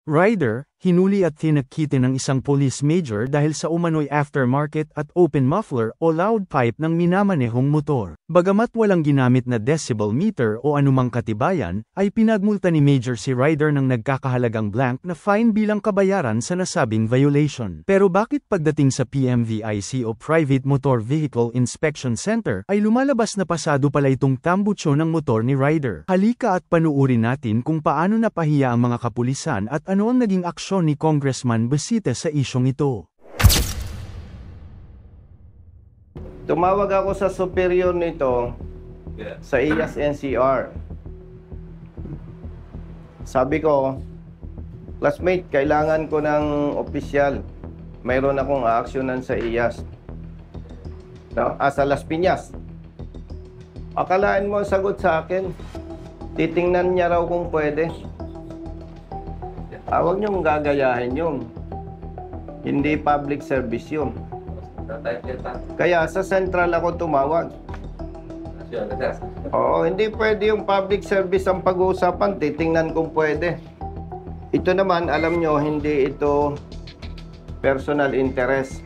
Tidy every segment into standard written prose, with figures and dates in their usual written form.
Rider, hinuli at tinakiti ng isang police major dahil sa umano'y aftermarket at open muffler o loud pipe ng minamanehong motor. Bagamat walang ginamit na decibel meter o anumang katibayan, ay pinagmulta ni Major si Rider ng nagkakahalagang blank na fine bilang kabayaran sa nasabing violation. Pero bakit pagdating sa PMVIC o Private Motor Vehicle Inspection Center, ay lumalabas na pasado pala itong tambutsyo ng motor ni Rider? Halika at panuurin natin kung paano napahiya ang mga kapulisan at ano ang naging aksyon ni Congressman Besita sa isyong ito. Tumawag ako sa superior nito sa IAS NCR. Sabi ko, classmate, kailangan ko ng opisyal. Mayroon akong aaksyonan sa IAS. No? Sa Las Piñas. Akalaan mo ang sagot sa akin. Titingnan niya raw kung pwede. Huwag niyong gagayahin yun. Hindi public service yun. Kaya sa central ako tumawag. Oo, hindi pwede yung public service ang pag-uusapan. Titingnan kung pwede. Ito naman, alam nyo, hindi ito personal interest.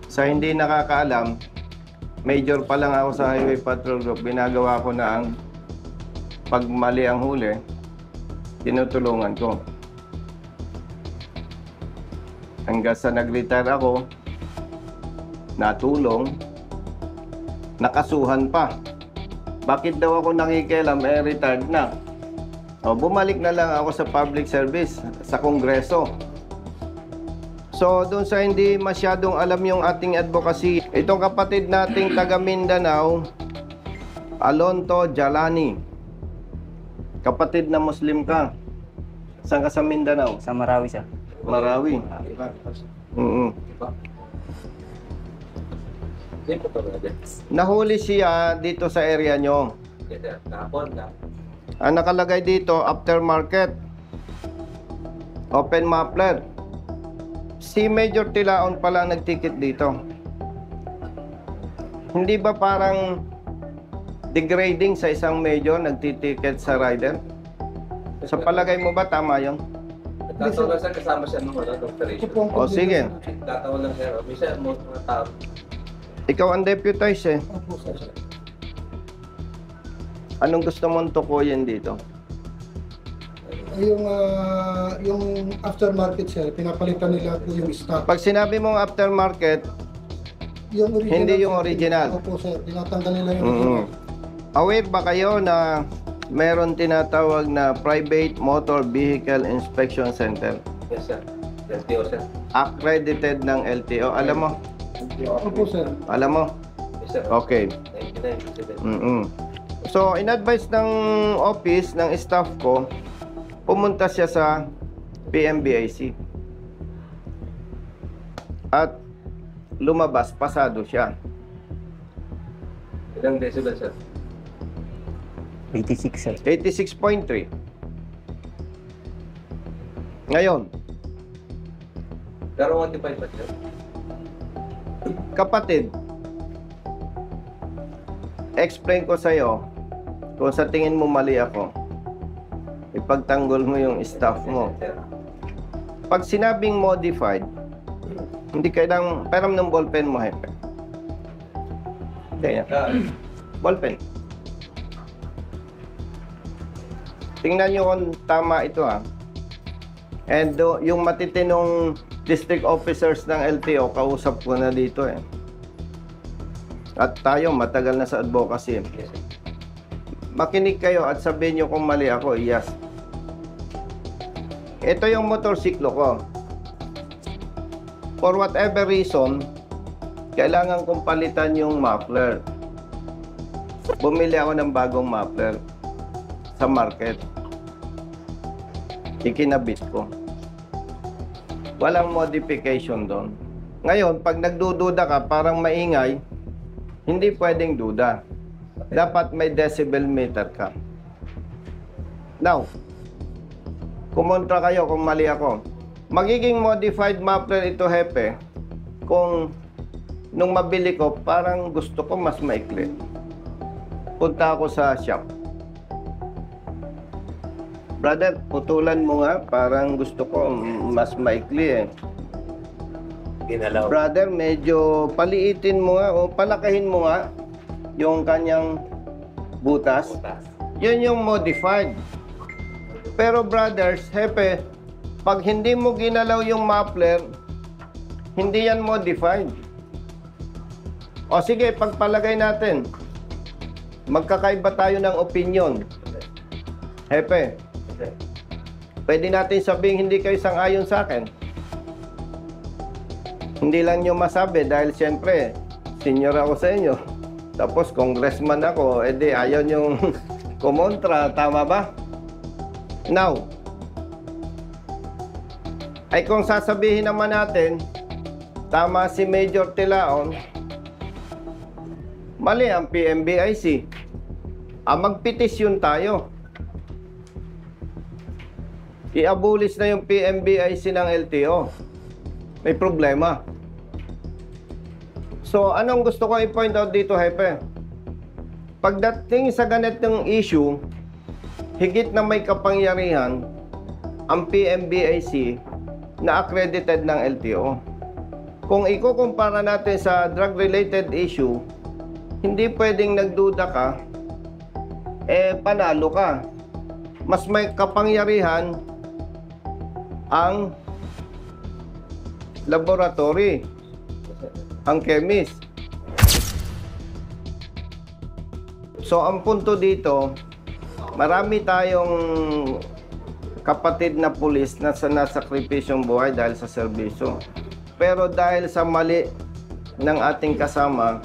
Sa hindi nakakaalam, major pa lang ako sa Highway Patrol Group. Binagawa ko na ang pag mali ang huli, tinutulungan ko. Hanggang sa nag-retire ako, natulong, nakasuhan pa. Bakit daw ako nakikialam, retired na. O, bumalik na lang ako sa public service, sa Kongreso. So, doon sa hindi masyadong alam yung ating advocacy, itong kapatid nating taga Mindanao, Alonto Jalani. Kapatid na Muslim ka. Saan ka sa Mindanao? Sa Marawi, sir. Marawi. Nahuli siya dito sa area nyo. Ang nakalagay dito, aftermarket, open muffler. Si Major Tilaon pala nagticket dito. Hindi ba parang degrading sa isang major nagtitiket sa rider? Sa palagay mo ba tama yun? Tatawa lang sir, kasama siya nung operation. O sige. Tatawa lang sir, misa mo mga tao. Ikaw ang deputize eh. Opo sir. Anong gusto mong tukuyin dito? Yung aftermarket sir, pinapalitan nila po yung stock. Pag sinabi mong aftermarket, Yung original, hindi yung original. Opo sir, tinatanggal nila yung original. Aware ba kayo na meron tinatawag na Private Motor Vehicle Inspection Center? Yes sir. LTO sir. Accredited ng LTO. Alam mo? Opo sir. Alam mo? Yes sir. Okay. 99. So, in-advise ng office, ng staff ko, pumunta siya sa PMVIC. At lumabas, pasado siya. Ilang decibel sir? 86, sir. 86.3. Ngayon, Pero 125 ba sir? kapatid, explain ko sa'yo kung sa tingin mo mali ako, ipagtanggol mo yung staff mo. Pag sinabing modified, hindi kailangang peram ng ballpen mo, hepe. Kaya, ballpen. Tingnan nyo kung tama ito ha. And yung matitinong district officers ng LTO, kausap ko na dito eh. At tayo, matagal na sa advocacy. Makinig kayo at sabihin nyo kung mali ako, yes. Ito yung motorsiklo ko. For whatever reason, kailangan kong palitan yung muffler. Bumili ako ng bagong muffler sa market. Ikinabit ko. Walang modification doon. Ngayon, pag nagdududa ka, parang maingay, hindi pwedeng duda. Dapat may decibel meter ka. Now, kumontra kayo kung mali ako. Magiging modified muffler ito, hepe, kung nung mabili ko, parang gusto ko mas maikli. Punta ako sa shop. Brother, putulan mo nga. Parang gusto ko mas maikli eh. Ginalaw. Brother, medyo paliitin mo nga o palakahin mo nga yung kanyang butas. Butas. Yun yung modified. Pero brothers, hepe, pag hindi mo ginalaw yung muffler, hindi yan modified. O sige, pagpalagay natin. Magkakaiba tayo ng opinion. Hepe, Okay. pwede natin sabihin hindi kayo sang-ayon sa akin. Hindi lang nyo masabi dahil siyempre, senior ako sa inyo. Tapos congressman ako, edi ayaw nyong kumontra, tama ba? Now, ay kung sasabihin naman natin, tama si Major Tilaon, mali ang PMBIC. Magpetisyon tayo. I-abolish na yung PMBIC ng LTO. May problema. So, anong gusto ko i-point out dito, Hepe? Pagdating sa ganitong issue, higit na may kapangyarihan ang PMBIC na accredited ng LTO. Kung ikukumpara natin sa drug-related issue, hindi pwedeng nagduda ka, panalo ka. Mas may kapangyarihan ang laboratory, ang chemist. So, ang punto dito, marami tayong kapatid na pulis na nasakripisyong buhay dahil sa serbisyo. Pero dahil sa mali ng ating kasama,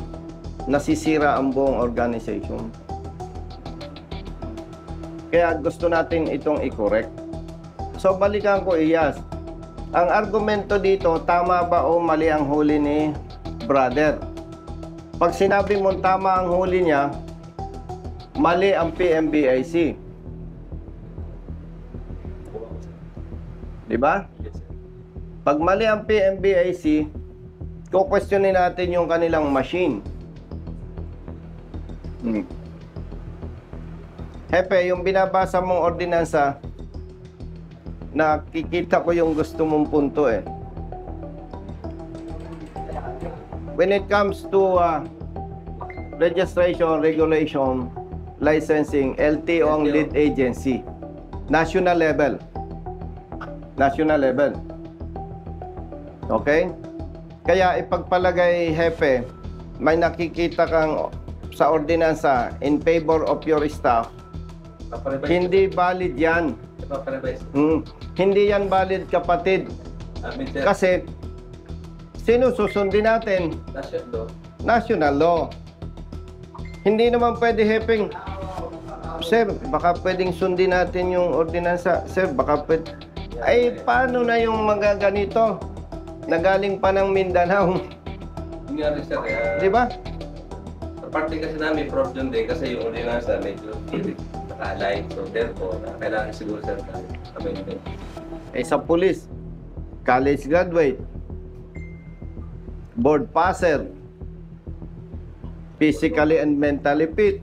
nasisira ang buong organization. Kaya gusto natin itong i-correct. So, balikan ko, Iyas. Ang argumento dito, tama ba o mali ang huli ni brother? Pag sinabi mong tama ang huli niya, mali ang PMBIC. Diba? Yes, sir. Pag mali ang PMBIC, kukwestiyonin natin yung kanilang machine. Hepe, yung binabasa mong ordinansa, nakikita ko yung gusto mong punto eh. When it comes to registration, regulation, licensing, LTO ang lead agency. National level. National level. Okay? Kaya ipagpalagay, Hepe, may nakikita kang sa ordinansa in favor of your staff. Paparevise. Hindi valid yan. Paparevise. Hindi yan valid, kapatid. Sir. Kasi, sino susundin natin? National law. National law. Hindi naman pwede, Hepeng, sir, baka pwedeng sundin natin yung ordinansa. Sir, baka pwede. Ay, paano na yung mga ganito? Nagaling pa ng Mindanao. Yung nga rin, sir, Di ba? sa parte kasi namin, problem din kasi yung ordinansa medyo naka-align. So, therefore, kailangan siguro, sir, amendment. Sa police, college graduate, board passer, physically and mentally fit,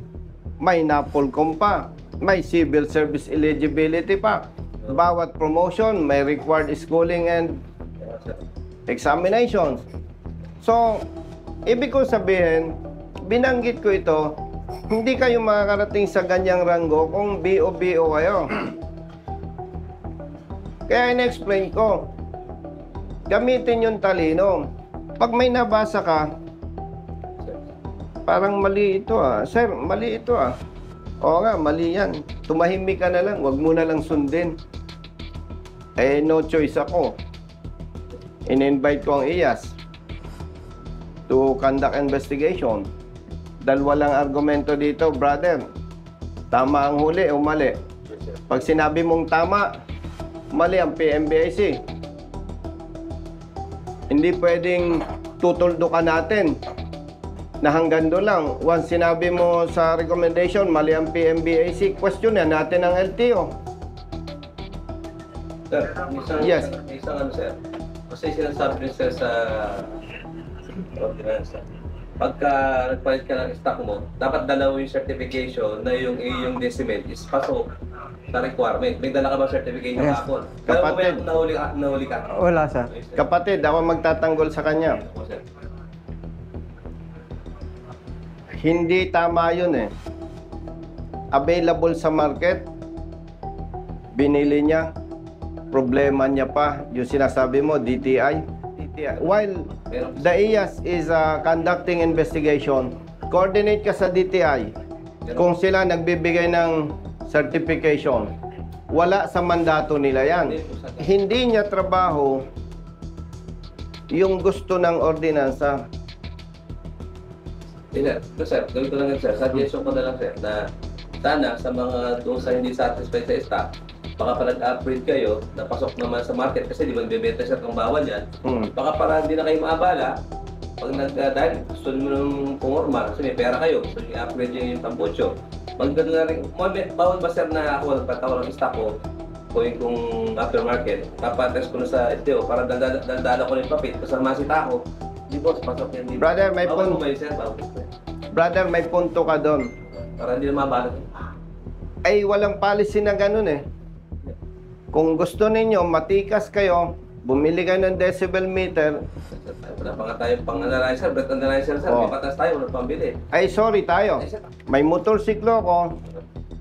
may NAPOLCOM pa, may civil service eligibility pa. Bawat promotion, may required schooling and examinations. So, ibig ko sabihin, binanggit ko ito, hindi kayo makakarating sa ganyang ranggo kung BO-BO kayo. Kaya in-explain ko, gamitin yung talino. Pag may nabasa ka, parang mali ito Sir, mali ito Oo nga, mali yan. Tumahimik ka na lang, wag mo na lang sundin. No choice ako. In-invite ko ang IAS to conduct investigation. Dahil walang argumento dito, brother. Tama ang huli o mali? Pag sinabi mong tama, mali ang PMBIC. Hindi pwedeng tutuldukan natin na hanggang doon lang. Once sinabi mo sa recommendation, mali ang PMBIC, question yan natin ang LTO. Sir, Yes. isang sir. Kasi sinasabi rin, sir, sa ordinansa. Pagka nagpalit ka ng stock mo, dapat dalawa yung certification na yung iyong decimal is pasok sa requirement. May dala ka ba certification Yes. kahapon? Kaya Kapatid. mamaya nahuli ka. Wala, sir. Kapatid, ako magtatanggol sa kanya. Opo, sir. Hindi tama yun eh. Available sa market, binili niya, problema niya pa, yung sinasabi mo, DTI. While the IAS is conducting investigation, coordinate ka sa DTI. Kung sila nagbibigay ng certification, wala sa mandato nila yan. Hindi niya trabaho yung gusto ng ordinansa. Sir, gawin ko lang yan, sir. Suggestion ko na lang, sir, na sana sa mga doon sa hindi satisfied sa stock, baka pa nag-upgrade kayo, napasok naman sa market kasi di ba bebenta siya kung bawal yan. Baka para hindi na kayo maabala, pag dahil gusto nyo ng pumorma, kasi may pera kayo, gusto nyo i-upgrade yung tambucho. Magdala na rin, bawal ba sir na ako, pagkatawa ng stock ko, kung aftermarket, papatest ko na sa STO para dandala ko na yung papit, kasama si Taco, di boss, pasok yan dito. Brother, may bawal punto. mo ba yun, sir? Bawal mo, sir. Brother, may punto ka doon. Para hindi na maabala. Ay, walang policy na ganun eh. Kung gusto ninyo, matikas kayo, bumili kayo ng decibel meter, Wala pa nga tayong pang-analyzer, breath analyzer, sir. Oh. May patas tayo, wala pambili. ay sorry tayo. May motorsiklo ko,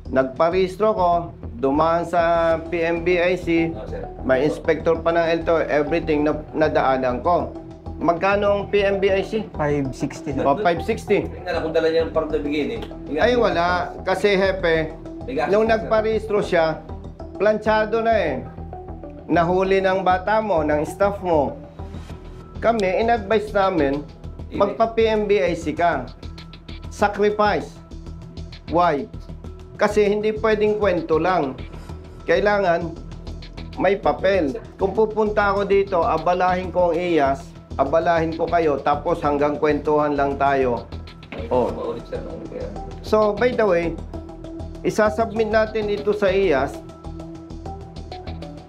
nagparehistro ko, dumaan sa PMBIC, Oh, sir. may inspector pa ng LTO, everything na nadaanan ko. Magkano ang PMBIC? 560, sir. O, 560. Tingnan na kung dala niya yung from the beginning. Ay wala, kasi hepe, nung nagparehistro siya, planchado na eh. Nahuli ng bata mo, ng staff mo. Kami, in-advise namin, magpa-PMBIC ka. Sacrifice. Why? Kasi hindi pwedeng kwento lang. Kailangan may papel. Kung pupunta ako dito, abalahin ko ang IAS, abalahin ko kayo, tapos hanggang kwentuhan lang tayo. Oh. Maulit, sir. So, by the way, isasubmit natin ito sa IAS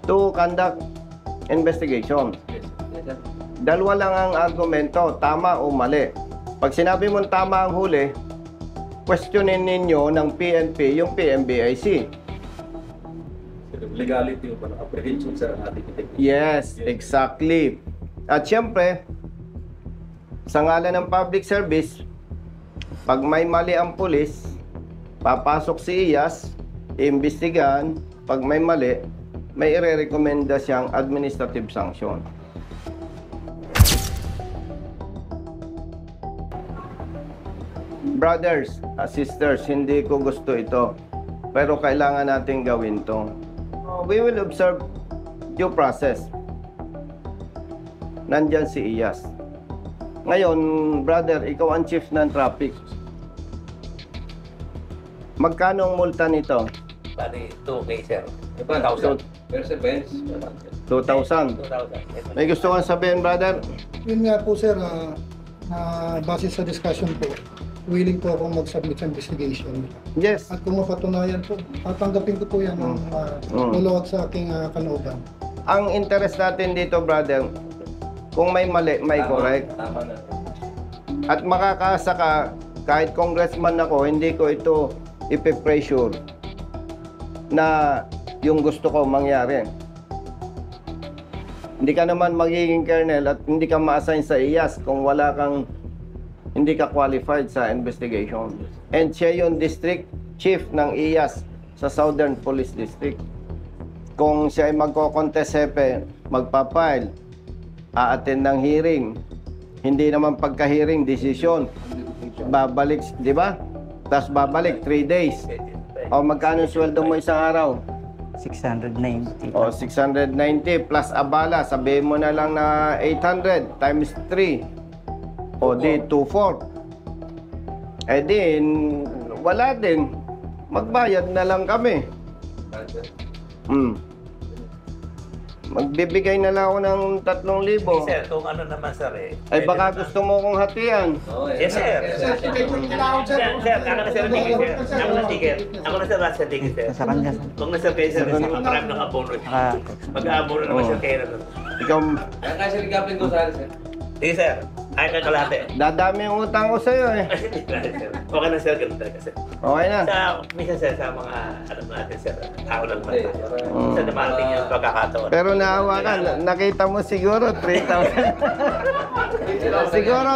to conduct investigation. Yes, sir. Dalawa lang ang argumento, tama o mali. Pag sinabi mong tama ang huli, questionin ninyo ng PNP yung PMBIC. Legality yung apprehension, sir, ang ating itik. Yes, exactly. At syempre, sa ngalan ng public service, pag may mali ang pulis, papasok si IAS, iimbestigahan, pag may mali, may ire-recommenda siyang administrative sanction. Brothers, sisters, hindi ko gusto ito. Pero kailangan natin gawin to. We will observe due process. Nandyan si IAS. Ngayon, brother, ikaw ang chief ng traffic. Magkano ang multa nito? Bali, 2K, sir. 1,000. Pero sa Benz, 2,000. 2,000. May gusto kang sabihin, brother? Yun nga po sir, base sa discussion po, willing po akong mag-submit sa investigation. Yes. At kung mapatunayan po, tatanggapin ko po yan ng luluwag sa aking kalooban. Ang interest natin dito, brother, kung may mali, may correct. Tama na. At makakaasa ka, kahit congressman ako, hindi ko ito ipipressure na yung gusto ko mangyari. Hindi ka naman magiging colonel at hindi ka ma-assign sa IAS kung wala kang, hindi ka qualified sa investigation. And siya yung district chief ng IAS sa Southern Police District. Kung siya ay magko-contest hepe, magpapile, a-attend ng hearing, hindi naman pagka-hearing, decision, babalik, di ba? Tapos babalik, 3 days. O magkano yung sweldo mo isang araw? 690. O 690 plus abala, sabihin mo na lang na 800 times 3. O di 2,400. Eh din, wala din. Magbayad na lang kami. Magbibigay na lang ako ng 3,000. Sir, kung ano naman sir eh. Ay baka gusto mo kong hatian. Yes sir. Sir, ako na sir ang tingin sir. Ako na ticket. Ako na sir last sa tingin sir. Sa kanya, sir. Kung nasa kayo sir, marami ng abono. Mag-aabono naman sir kayo na. Ikaw, Kaya kasi ligapin ko sa akin, sir. Sige sir. Ay, kakalate. Dadami yung utang ko sa'yo eh. Okay na sir, ganun talaga sir. Okay na. Minsan sir, sa mga, alam natin sir, tao lang Hindi, naman. Mm. Minsan dumarating yung pagkakataon. Pero naawa ka, nakita mo siguro 3,000. Siguro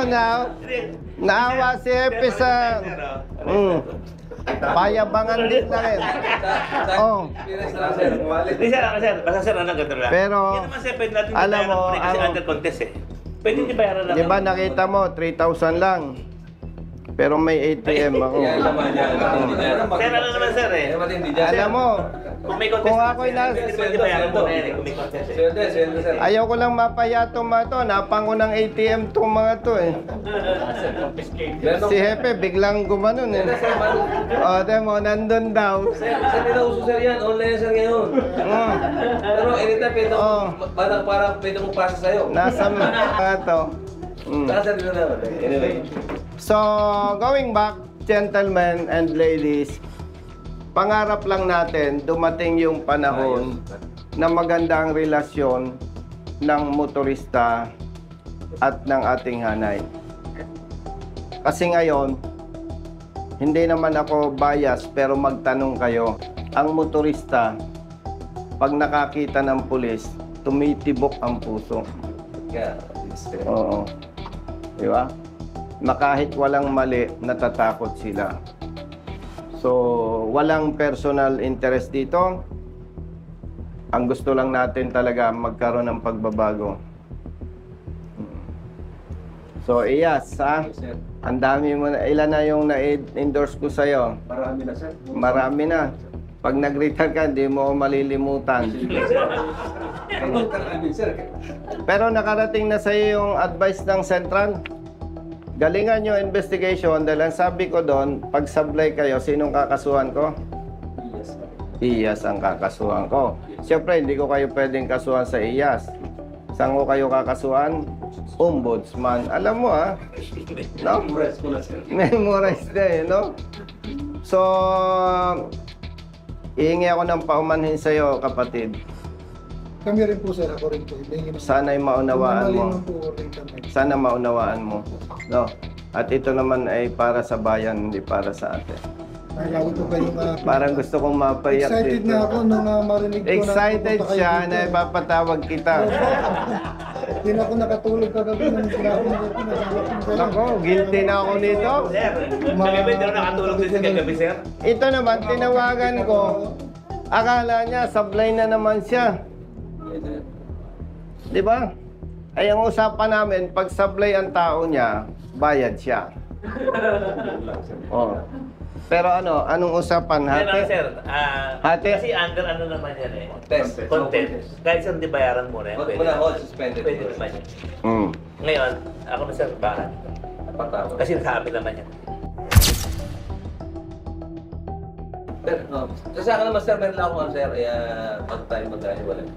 naawa si Epe sa... Payabangan din na rin. Oh. Experience lang, sir. Hindi sir, basta sir, anong ganito lang. Pero, Yan naman sir, pwede natin alam bayaran mo, muna kasi ang- under contest eh. Pwede di bayaran lang. di ba nakita mo, 3,000 lang. Pero may ATM ako. Yan naman yan. Matindi dyan. Sir, ano naman sir eh. Yan, matindi dyan. Alam mo, Kung may contest, Kung ako'y sir, nas- pwede bayaran mo na yan eh, kung may contest eh. Sweldo, sweldo, sir. ayaw ko lang mapaya itong mga to. Napang ko ng ATM itong mga to eh. Meron- Si Hepe biglang gumanon eh. Sir, O, demo, nandun daw. Sir, nila uso sir yan. Online sir ngayon. Mm. Pero anytime pwede Oh. parang pwede kong pasa sa'yo. Nasa mga to. Mm. Saka sir, dito na. Anyway. So, going back, gentlemen and ladies, pangarap lang natin dumating yung panahon na maganda ang relasyon ng motorista at ng ating hanay. Kasi ngayon, hindi naman ako bias pero magtanong kayo, ang motorista, pag nakakita ng pulis, tumitibok ang puso. Yeah. Oo. Di ba? Na kahit walang mali, natatakot sila. So, walang personal interest dito. Ang gusto lang natin talaga magkaroon ng pagbabago. So, Iyas, ha? Sir, Ang dami mo na. Ilan na yung na-endorse ko sa'yo? marami na sir. Marami na. Pag nag-retire ka, di mo ako malilimutan. Pero nakarating na sa'yo yung advice ng Central. Galingan nyo investigation dahil ang sabi ko doon, pag sablay kayo, sinong kakasuhan ko? Iyas ang kakasuhan ko. Siyempre, hindi ko kayo pwedeng kasuhan sa Iyas. Saan ko kayo kakasuhan? Ombudsman. Alam mo no? Memorize na no? So, ihingi ako ng paumanhin sa'yo, kapatid. Kami rin po sir, ako rin po. Sana'y maunawaan mo. Mamaliman po rin kami. Sana maunawaan mo. No? At ito naman ay para sa bayan, hindi para sa atin. Lagi po kayong Parang gusto kong mapayak excited dito. na ako nung marinig ko Excited pupunta kayo siya dito. na ipapatawag kita. Hindi na ako nakatulog kagabi ng grabe na pinasalap ko. Nako, guilty na ako nito. Sir, kagabi din ako nakatulog din sa kagabi sir. Ito naman, tinawagan ko. Akala niya, sablay na naman siya. Di ba? Ay, ang usapan namin, pag sablay ang tao niya, bayad siya. Oh. Pero anong usapan? Yan lang Hati? sir. Hati? Kasi under ano naman yan eh. Test. Content. Kahit sir, di bayaran muna yan. Huwag mo na hold, suspended. Pwede naman yan. Mm. Ngayon, ako na sir, bakit? Patawag. Kasi sabi naman yan. Sir, sa akin naman sir, meron lang ako sir, pag tayo magkahiwalay.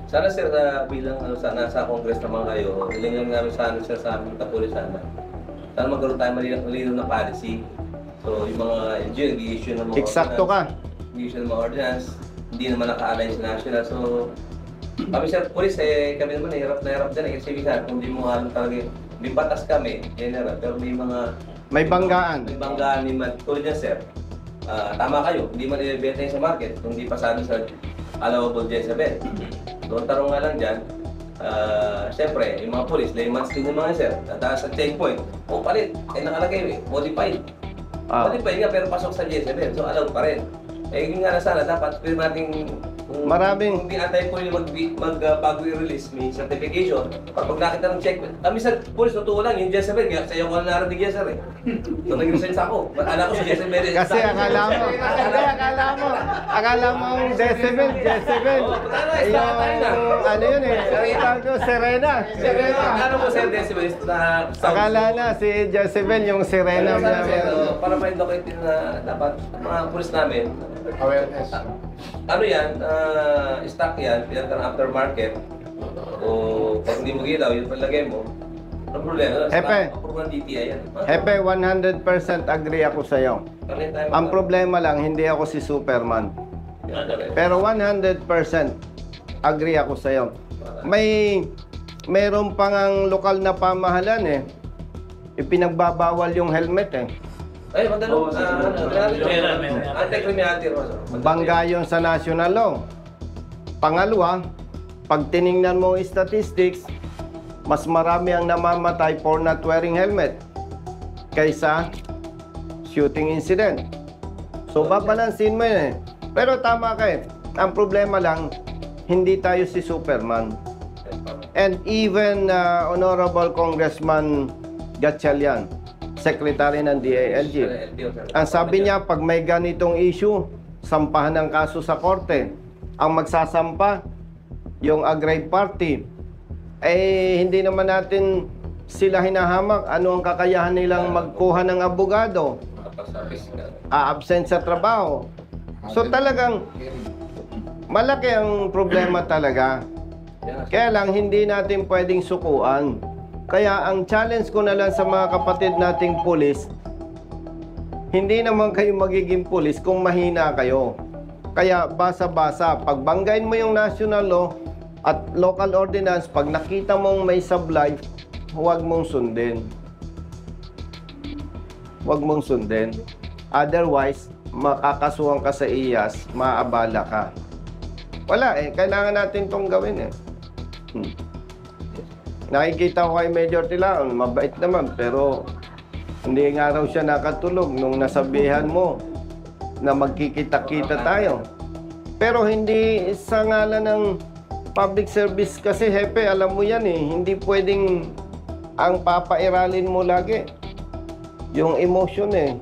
Sana sir, bilang nasa Congress naman kayo, hilingan namin sana sir sa aming kapulisan na sana magkaroon tayo malinaw na policy. So, yung mga NGO, nag-i-issue ng mga Eksakto ka. nag-i-issue ng mga ordinance, hindi naman naka-align sa national. So, kami sir, pulis, kami naman hirap na hirap dyan. Kasi minsan, kung hindi mo alam talaga, may batas kami, general, pero may mga May banggaan. may banggaan ni Matt. Tulad yan, sir. Tama kayo, hindi man ibebenta yun sa market kung hindi pasado sa allowable decibel. So, ang tarong nga lang dyan, siyempre, yung mga police, layman's din yung mga sir. Dahil sa checkpoint, palit, nakalagay, modified. Modified nga, pero pasok sa decibel, so allowed pa rin. Yun nga na sana, dapat pwede natin Maraming- kung di antay po yung bago i-release, may certification. Pag nakita ng check, kami sa police, totoo lang, yung Jezebel, sa'yo ko na narinig yan, sir eh. So, nag-resign ako. Alam ko si Jezebel. Kasi akala mo ang Jezebel. Yung, ano yun eh, ang tawag ko, Serena. Ano mo sir, Jezebel? Akala na si Jezebel yung Serena. Para ma-indocate na dapat mga police namin. Awareness. Ano yan, stock yan, pinatang aftermarket. O pag hindi mo gilaw, yun palagay mo. Ano problema? Hepe. Approve ng DTI yan. Hepe, 100% agree ako sa'yo. Ang problema lang, hindi ako si Superman. Pero 100% agree ako sa'yo. Mayroon pang ang lokal na pamahalan eh. ipinagbabawal yung helmet eh. Ay, madalo. Anti-criminality law. Bangga yun sa national law. Pangalawa, pag tiningnan mo ang statistics, mas marami ang namamatay for not wearing helmet kaysa shooting incident. So, babalansin mo yun eh. Pero tama ka eh. Ang problema lang, hindi tayo si Superman. And even Honorable Congressman Gatchalian, Secretary ng DILG, ang sabi niya, pag may ganitong issue, sampahan ng kaso sa korte. Ang magsasampa, yung aggrieved party, eh hindi naman natin sila hinahamak. Ano ang kakayahan nilang magkuha ng abogado? Absent sa trabaho. So talagang malaki ang problema talaga. Kaya lang hindi natin pwedeng sukuan. Kaya ang challenge ko na lang sa mga kapatid nating pulis, hindi naman kayo magiging pulis kung mahina kayo. Kaya basa-basa, pagbanggain mo yung national law at local ordinance, pag nakita mong may sablay, huwag mong sundin. Huwag mong sundin. Otherwise, makakasuhan ka sa IAS, maabala ka. Wala eh, kailangan natin tong gawin eh. Nakikita ko kay Major Tilaon, mabait naman, pero hindi nga raw siya nakatulog nung nasabihan mo na magkikita-kita tayo. Pero hindi sa ngalan ng public service kasi, hepe, alam mo yan eh, hindi pwedeng ang papairalin mo lagi. Yung emotion eh.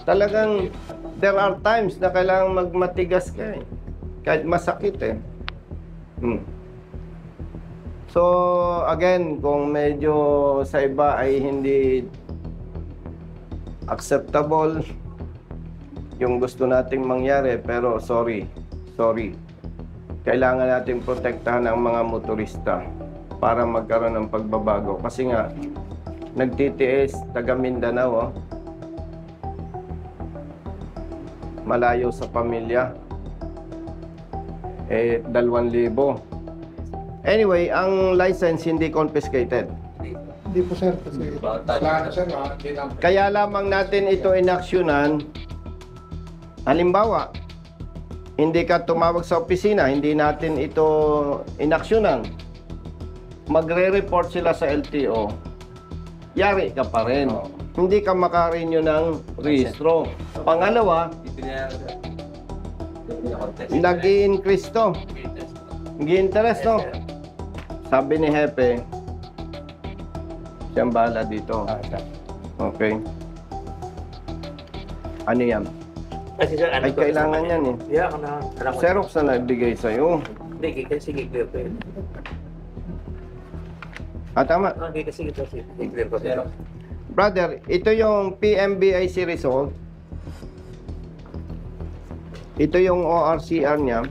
Talagang, there are times na kailangan magmatigas ka eh. Kahit masakit eh. So, again, kung medyo sa iba ay hindi acceptable yung gusto nating mangyari, pero sorry. Kailangan natin protektahan ang mga motorista para magkaroon ng pagbabago. Kasi nga, nagtitiis, taga Mindanao, malayo sa pamilya. 2,000. Anyway, ang license hindi confiscated. Hindi po sir, kasi Kaya lamang natin ito inaksyonan. Halimbawa, hindi ka tumawag sa opisina, hindi natin ito inaksyonan. Magre-report sila sa LTO. Yari ka pa rin. Hindi ka makarenew ng rehistro. Pangalawa, nag-i-increase to. Nag-i-interest to. Sabi ni Hepe, siyang bahala dito. Okay. Ano yan? Kasi sir, Ay, kailangan yan eh. Yeah, ako na. Alam ko. Xerox na naibigay sa'yo. Hindi, sige, clear ko yun. Tama. Okay, sige, clear ko sir. Brother, ito yung PMBIC result. Ito yung ORCR niya.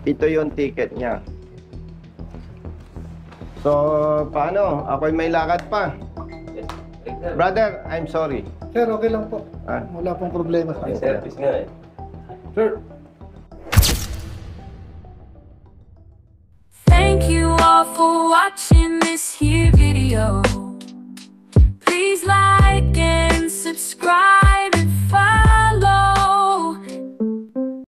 Ito yung ticket niya. So, paano? Ako'y may lakad pa. Brother, I'm sorry. sir, okay lang po. Ah. Wala pong problema sa akin. Service nga eh. Sir, Thank you all for watching this here video.